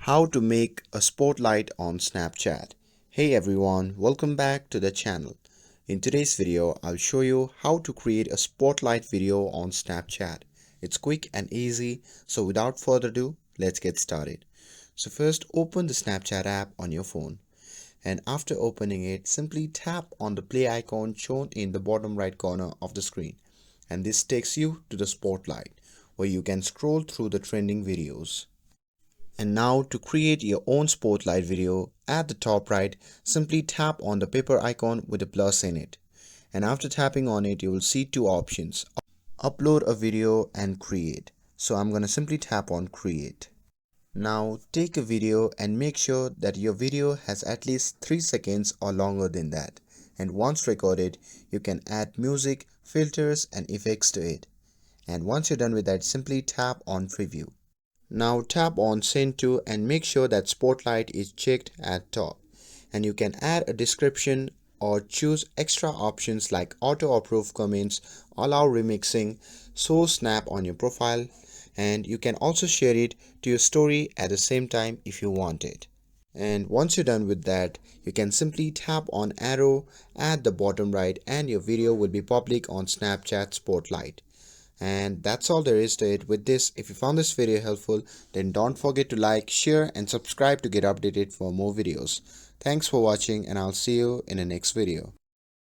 How to make a spotlight on Snapchat. Hey everyone, welcome back to the channel. In today's video, I'll show you how to create a spotlight video on Snapchat. It's quick and easy, so without further ado, let's get started. So first, open the Snapchat app on your phone. And after opening it, simply tap on the play icon shown in the bottom right corner of the screen. And this takes you to the spotlight, where you can scroll through the trending videos. And now to create your own spotlight video, at the top right, simply tap on the paper icon with a plus in it. And after tapping on it, you will see two options: upload a video and create. So I'm going to simply tap on create. Now take a video and make sure that your video has at least 3 seconds or longer than that. And once recorded, you can add music, filters and effects to it. And once you're done with that, simply tap on preview. Now tap on send to and make sure that spotlight is checked at top. And you can add a description or choose extra options like auto approve comments, allow remixing, show snap on your profile, and you can also share it to your story at the same time if you want it. And once you're done with that, you can simply tap on arrow at the bottom right and your video will be public on Snapchat Spotlight. And that's all there is to it with this. If you found this video helpful, then don't forget to like, share and subscribe to get updated for more videos. Thanks for watching and I'll see you in the next video.